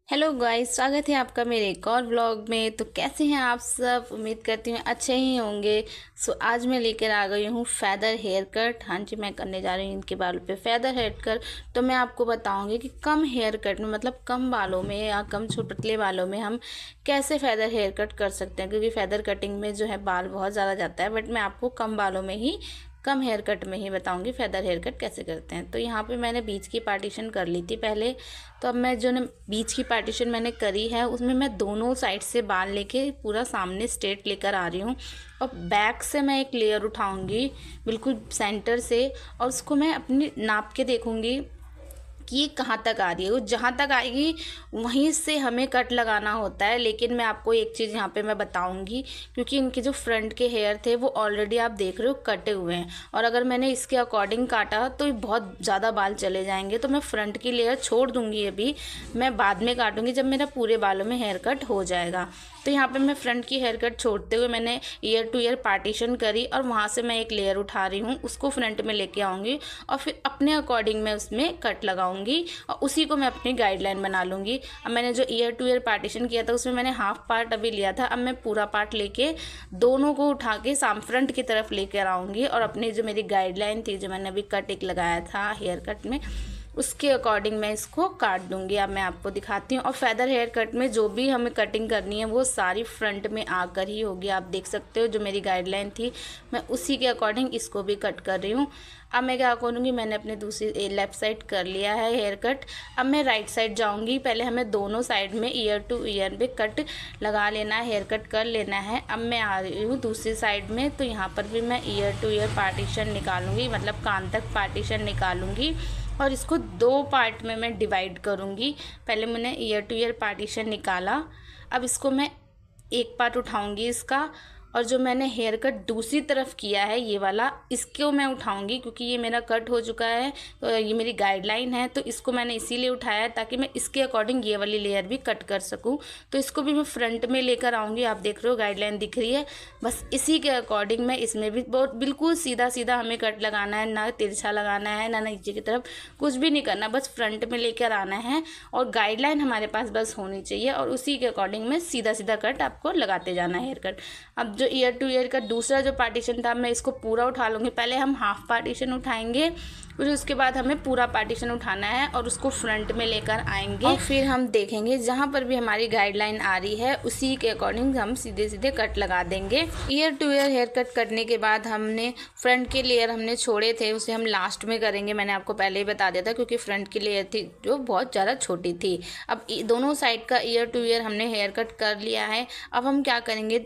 Hello guys, स्वागत है आपका मेरे एक और व्लॉग में। तो कैसे हैं आप सब? उम्मीद करती हूँ अच्छे ही होंगे। आज मैं लेकर आ गई हूँ फेदर हेयर कट। हाँ जी, मैं करने जा रही हूँ इनके बालों पे फेदर हेयर कट। तो मैं आपको बताऊँगी कि कम हेयर कट में, मतलब कम बालों में या कम पतले बालों में हम कैसे फेदर हेयर कट कर सकते हैं। क्योंकि फेदर कटिंग में जो है बाल बहुत ज़्यादा जाता है, बट मैं आपको कम बालों में ही, कम हेयर कट में ही बताऊंगी फेदर हेयर कट कैसे करते हैं। तो यहाँ पे मैंने बीच की पार्टीशन कर ली थी पहले। तो अब मैं जो बीच की पार्टीशन मैंने करी है, उसमें मैं दोनों साइड से बाल लेके पूरा सामने स्ट्रेट लेकर आ रही हूँ। और बैक से मैं एक लेयर उठाऊंगी बिल्कुल सेंटर से, और उसको मैं अपनी नाप के देखूंगी कि ये कहाँ तक आ रही है। वो जहाँ तक आएगी वहीं से हमें कट लगाना होता है। लेकिन मैं आपको एक चीज़ यहाँ पे मैं बताऊँगी, क्योंकि इनके जो फ्रंट के हेयर थे वो ऑलरेडी आप देख रहे हो कटे हुए हैं, और अगर मैंने इसके अकॉर्डिंग काटा तो ये बहुत ज़्यादा बाल चले जाएंगे। तो मैं फ्रंट की लेयर छोड़ दूँगी, अभी मैं बाद में काटूँगी जब मेरा पूरे बालों में हेयर कट हो जाएगा। तो यहाँ पे मैं फ्रंट की हेयर कट छोड़ते हुए मैंने ईयर टू ईयर पार्टीशन करी, और वहाँ से मैं एक लेयर उठा रही हूँ, उसको फ्रंट में लेके आऊँगी और फिर अपने अकॉर्डिंग मैं उसमें कट लगाऊंगी, और उसी को मैं अपनी गाइडलाइन बना लूँगी। अब मैंने जो ईयर टू ईयर पार्टीशन किया था उसमें मैंने हाफ पार्ट अभी लिया था। अब मैं पूरा पार्ट लेके दोनों को उठा के फ्रंट की तरफ लेकर आऊँगी, और अपनी जो मेरी गाइडलाइन थी, जो मैंने अभी कट एक लगाया था हेयर कट में, उसके अकॉर्डिंग मैं इसको काट दूंगी। अब मैं आपको दिखाती हूँ। और फेदर हेयर कट में जो भी हमें कटिंग करनी है वो सारी फ्रंट में आकर ही होगी। आप देख सकते हो जो मेरी गाइडलाइन थी, मैं उसी के अकॉर्डिंग इसको भी कट कर रही हूँ। अब मैं क्या करूँगी, मैंने अपने दूसरी लेफ़्ट साइड कर लिया है हेयर कट। अब मैं राइट साइड जाऊँगी। पहले हमें दोनों साइड में ईयर टू ईयर पे कट लगा लेना है, हेयर कट कर लेना है। अब मैं आ रही हूँ दूसरी साइड में, तो यहाँ पर भी मैं ईयर टू ईयर पार्टीशन निकालूंगी, मतलब कान तक पार्टीशन निकालूंगी, और इसको दो पार्ट में मैं डिवाइड करूँगी। पहले मैंने ईयर टू ईयर पार्टीशन निकाला, अब इसको मैं एक पार्ट उठाऊँगी इसका, और जो मैंने हेयर कट दूसरी तरफ किया है ये वाला, इसको मैं उठाऊंगी क्योंकि ये मेरा कट हो चुका है। तो ये मेरी गाइडलाइन है, तो इसको मैंने इसीलिए उठाया है ताकि मैं इसके अकॉर्डिंग ये वाली लेयर भी कट कर सकूं। तो इसको भी मैं फ्रंट में लेकर आऊँगी। आप देख रहे हो गाइडलाइन दिख रही है, बस इसी के अकॉर्डिंग मैं इसमें भी बहुत बिल्कुल सीधा सीधा हमें कट लगाना है, ना तिरछा लगाना है, ना नीचे की तरफ, कुछ भी नहीं करना, बस फ्रंट में लेकर आना है। और गाइडलाइन हमारे पास बस होनी चाहिए, और उसी के अकॉर्डिंग में सीधा सीधा कट आपको लगाते जाना है हेयर कट। अब जो ईयर टू ईयर का दूसरा जो पार्टीशन था, मैं इसको पूरा उठा लूँगी। पहले हम हाफ पार्टीशन उठाएंगे, फिर उसके बाद हमें पूरा पार्टीशन उठाना है और उसको फ्रंट में लेकर आएंगे, और फिर हम देखेंगे जहाँ पर भी हमारी गाइडलाइन आ रही है उसी के अकॉर्डिंग हम सीधे सीधे कट लगा देंगे। Ear to ear hair cut करने के बाद हमने फ्रंट के लेयर हमने छोड़े थे, उसे हम लास्ट में करेंगे। मैंने आपको पहले ही बता दिया था, क्योंकि फ्रंट की लेयर थी जो बहुत ज़्यादा छोटी थी। अब दोनों साइड का ईयर टू ईयर हमने हेयर कट कर लिया है। अब हम क्या करेंगे,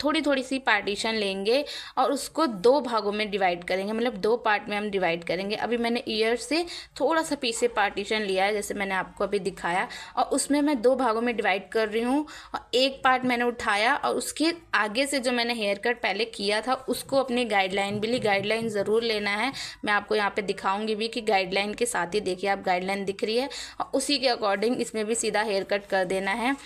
थोड़ी थोड़ी सी पार्टीशन लेंगे और उसको दो भागों में डिवाइड करेंगे, मतलब दो पार्ट में हम डिवाइड करेंगे। अभी मैंने ईयर से थोड़ा सा पीछे पार्टीशन लिया है, जैसे मैंने आपको अभी दिखाया, और उसमें मैं दो भागों में डिवाइड कर रही हूँ। और एक पार्ट मैंने उठाया, और उसके आगे से जो मैंने हेयर कट पहले किया था उसको अपनी गाइडलाइन भी ली। गाइडलाइन ज़रूर लेना है, मैं आपको यहाँ पे दिखाऊंगी भी कि गाइडलाइन के साथ ही देखिए, आप गाइडलाइन दिख रही है, और उसी के अकॉर्डिंग इसमें भी सीधा हेयर कट कर देना है।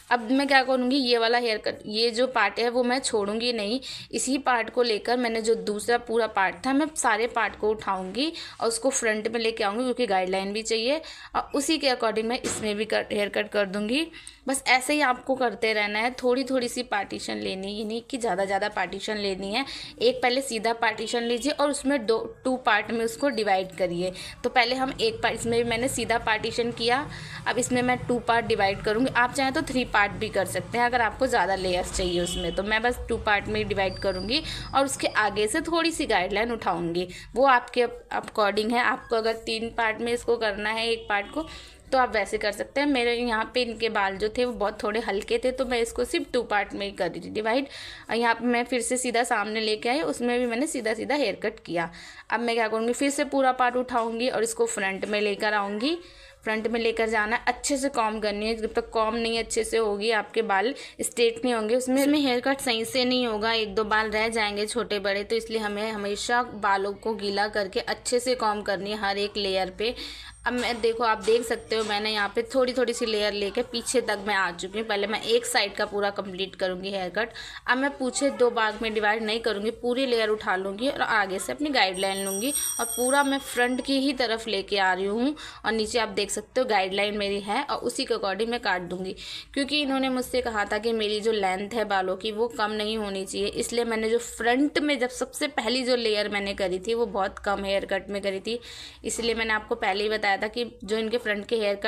अब मैं क्या करूँगी, ये वाला हेयर कट, ये जो पार्ट है वो मैं छोड़ूंगी नहीं। इसी पार्ट को लेकर मैंने जो दूसरा पूरा पार्ट था, मैं सारे पार्ट को उठाऊंगी और उसको फ्रंट में लेके आऊँगी, क्योंकि गाइडलाइन भी चाहिए, और उसी के अकॉर्डिंग मैं इसमें भी हेयर कट कर दूँगी। बस ऐसे ही आपको करते रहना है, थोड़ी थोड़ी सी पार्टीशन लेनी, ये नहीं कि ज़्यादा पार्टीशन लेनी है। एक पहले सीधा पार्टीशन लीजिए और उसमें टू पार्ट में उसको डिवाइड करिए। तो पहले हम एक पार्ट, इसमें भी मैंने सीधा पार्टीशन किया, अब इसमें मैं टू पार्ट डिवाइड करूँगी। आप चाहें तो थ्री पार्ट भी कर सकते हैं अगर आपको ज़्यादा लेयर्स चाहिए उसमें। तो मैं बस टू पार्ट में डिवाइड करूँगी, और उसके आगे से थोड़ी सी गाइडलाइन उठाऊँगी, वो आपके अकॉर्डिंग है। आपको अगर तीन पार्ट में इसको करना है एक पार्ट को, तो आप वैसे कर सकते हैं। मेरे यहाँ पे इनके बाल जो थे वो बहुत थोड़े हल्के थे, तो मैं इसको सिर्फ टू पार्ट में ही कर रही थी डिवाइड। और यहाँ पे मैं फिर से सीधा सामने लेके आई, उसमें भी मैंने सीधा सीधा हेयर कट किया। अब मैं क्या करूँगी, फिर से पूरा पार्ट उठाऊँगी और इसको फ्रंट में लेकर आऊँगी। फ्रंट में लेकर जाना, अच्छे से कॉम करनी है। जब तक कॉम नहीं अच्छे से होगी आपके बाल स्ट्रेट नहीं होंगे, उसमें हेयर कट सही से नहीं होगा, एक दो बाल रह जाएंगे छोटे बड़े। तो इसलिए हमें हमेशा बालों को गीला करके अच्छे से कॉम करनी है हर एक लेयर पे। अब मैं देखो, आप देख सकते हो मैंने यहाँ पे थोड़ी थोड़ी सी लेयर लेके पीछे तक मैं आ चुकी हूँ। पहले मैं एक साइड का पूरा कंप्लीट करूँगी हेयर कट। अब मैं पूछे 2 भाग में डिवाइड नहीं करूँगी, पूरी लेयर उठा लूँगी और आगे से अपनी गाइडलाइन लूँगी और पूरा मैं फ्रंट की ही तरफ लेके आ रही हूँ। और नीचे आप देख सकते हो गाइडलाइन मेरी है और उसी के अकॉर्डिंग मैं काट दूँगी, क्योंकि इन्होंने मुझसे कहा था कि मेरी जो लेंथ है बालों की वो कम नहीं होनी चाहिए। इसलिए मैंने जो फ्रंट में जब सबसे पहली जो लेयर मैंने करी थी वो बहुत कम हेयर कट में करी थी। इसलिए मैंने आपको पहले ही बताया था कि जो इनके फ्रंट के हेयर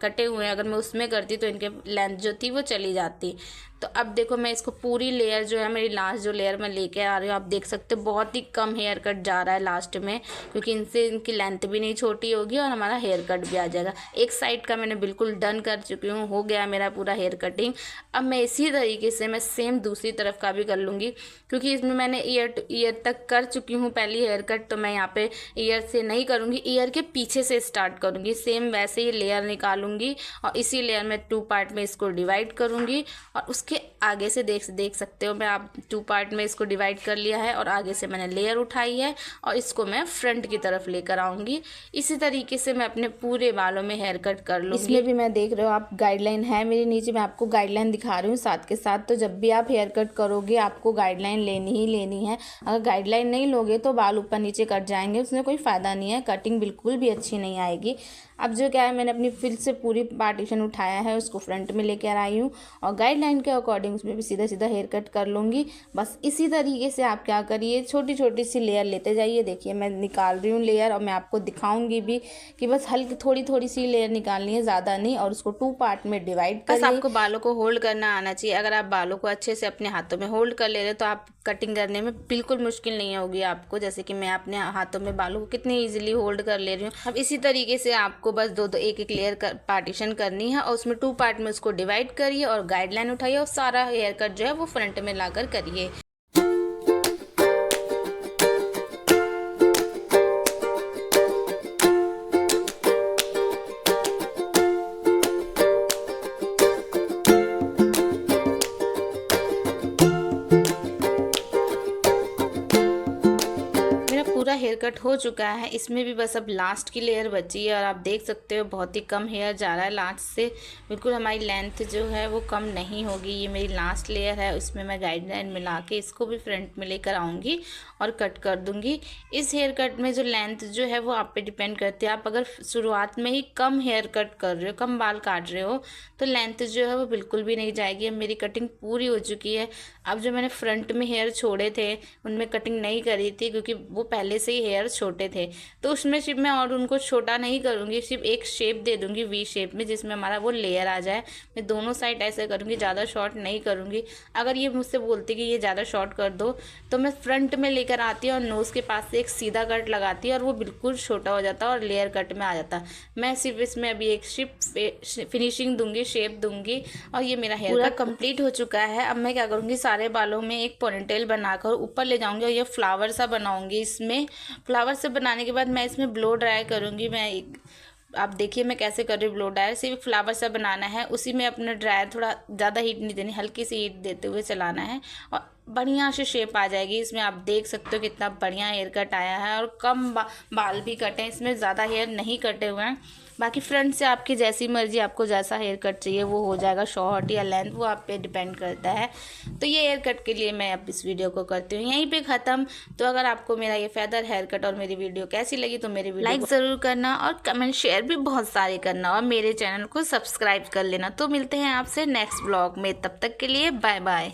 कटे हुए हैं, अगर मैं उसमें करती तो इनके लेंथ जो थी वो चली जाती। तो अब देखो मैं इसको पूरी लेयर जो है, मेरी लास्ट जो लेयर मैं लेके आ रही हूँ, आप देख सकते हो बहुत ही कम हेयर कट जा रहा है लास्ट में, क्योंकि इनसे इनकी लेंथ भी नहीं छोटी होगी और हमारा हेयर कट भी आ जाएगा। एक साइड का मैंने बिल्कुल डन कर चुकी हूँ, हो गया मेरा पूरा हेयर कटिंग। अब मैं इसी तरीके से मैं सेम दूसरी तरफ का भी कर लूँगी, क्योंकि इसमें मैंने ईयर तक कर चुकी हूँ पहली हेयर कट। तो मैं यहाँ पे ईयर से नहीं करूँगी, ईयर के पीछे से स्टार्ट करूँगी। सेम वैसे ही लेयर निकालूंगी और इसी लेयर में 2 पार्ट में इसको डिवाइड करूँगी और उसके आगे से देख सकते हो मैं आप 2 पार्ट में इसको डिवाइड कर लिया है और आगे से मैंने लेयर उठाई है और इसको मैं फ्रंट की तरफ लेकर आऊँगी। इसी तरीके से मैं अपने पूरे बालों में हेयर कट कर लूँगी। इसमें भी मैं देख रहे हो आप गाइडलाइन है मेरे नीचे, मैं आपको गाइडलाइन दिखा रही हूँ साथ के साथ। तो जब भी आप हेयर कट करोगे आपको गाइडलाइन लेनी ही लेनी है। अगर गाइडलाइन नहीं लोगे तो बाल ऊपर नीचे कट जाएंगे, उसमें कोई फ़ायदा नहीं है, कटिंग बिल्कुल भी अच्छी नहीं आएगी। अब जो क्या है, मैंने अपनी फिर से पूरी पार्टीशन उठाया है, उसको फ्रंट में लेकर आई हूँ और गाइडलाइन के अकॉर्डिंग उसमें भी सीधा सीधा हेयर कट कर लूँगी। बस इसी तरीके से आप क्या करिए, छोटी छोटी सी लेयर लेते जाइए। देखिए मैं निकाल रही हूँ लेयर और मैं आपको दिखाऊंगी भी कि बस हल्की थोड़ी थोड़ी सी लेयर निकालनी है, ज़्यादा नहीं, और उसको 2 पार्ट में डिवाइड करिए। बस आपको बालों को होल्ड करना आना चाहिए। अगर आप बालों को अच्छे से अपने हाथों में होल्ड कर ले रहे तो आप कटिंग करने में बिल्कुल मुश्किल नहीं होगी आपको, जैसे कि मैं अपने हाथों में बालों को कितनी ईजिली होल्ड कर ले रही हूँ। अब इसी तरीके से आपको बस 2 एक लेयर पार्टीशन करनी है और उसमें 2 पार्ट में उसको डिवाइड करिए और गाइडलाइन उठाइए और सारा हेयर कट जो है वो फ्रंट में लाकर करिए। पूरा हेयर कट हो चुका है, इसमें भी बस अब लास्ट की लेयर बची है और आप देख सकते हो बहुत ही कम हेयर जा रहा है लास्ट से। बिल्कुल हमारी लेंथ जो है वो कम नहीं होगी। ये मेरी लास्ट लेयर है, इसमें मैं गाइडलाइन मिला के इसको भी फ्रंट में लेकर आऊँगी और कट कर दूँगी। इस हेयर कट में जो लेंथ जो है वो आप पे डिपेंड करती है। आप अगर शुरुआत में ही कम हेयर कट कर रहे हो, कम बाल काट रहे हो, तो लेंथ जो है वो बिल्कुल भी नहीं जाएगी। अब मेरी कटिंग पूरी हो चुकी है। अब जो मैंने फ्रंट में हेयर छोड़े थे उनमें कटिंग नहीं करी थी, क्योंकि वो पहले से ही हेयर छोटे थे, तो उसमें सिर्फ मैं और उनको छोटा नहीं करूँगी, सिर्फ एक शेप दे दूँगी वी शेप में, जिसमें हमारा वो लेयर आ जाए। मैं दोनों साइड ऐसे करूँगी, ज़्यादा शॉर्ट नहीं करूँगी। अगर ये मुझसे बोलती कि ये ज़्यादा शॉर्ट कर दो तो मैं फ्रंट में लेकर आती और नोज़ के पास से एक सीधा कट लगाती और वो बिल्कुल छोटा हो जाता और लेयर कट में आ जाता। मैं सिर्फ इसमें अभी एक फिनिशिंग दूंगी, शेप दूंगी और ये मेरा हेयर पूरा कंप्लीट हो चुका है। अब मैं क्या करूँगी, सारे बालों में एक पोनीटेल बनाकर ऊपर ले जाऊँगी और ये फ्लावर सा बनाऊँगी। इसमें फ्लावर से बनाने के बाद मैं इसमें ब्लो ड्राई करूँगी। आप देखिए मैं कैसे कर रही हूँ ब्लो ड्रायर। सिर्फ फ्लावर सा बनाना है, उसी में अपना ड्रायर थोड़ा ज़्यादा हीट नहीं देनी, हल्की सी हीट देते हुए चलाना है और बढ़िया से शेप आ जाएगी। इसमें आप देख सकते हो कितना बढ़िया हेयर कट आया है और कम बाल भी कटे हैं, इसमें ज़्यादा हेयर नहीं कटे हुए हैं। बाकी फ्रंट से आपकी जैसी मर्जी, आपको जैसा हेयर कट चाहिए वो हो जाएगा, शॉर्ट या लेंथ वो आप पे डिपेंड करता है। तो ये हेयर कट के लिए मैं अब इस वीडियो को करती हूँ यहीं पे ख़त्म। तो अगर आपको मेरा ये फेदर हेयर कट और मेरी वीडियो कैसी लगी तो मेरी वीडियो लाइक ज़रूर करना और कमेंट शेयर भी बहुत सारे करना और मेरे चैनल को सब्सक्राइब कर लेना। तो मिलते हैं आपसे नेक्स्ट ब्लॉग में, तब तक के लिए बाय बाय।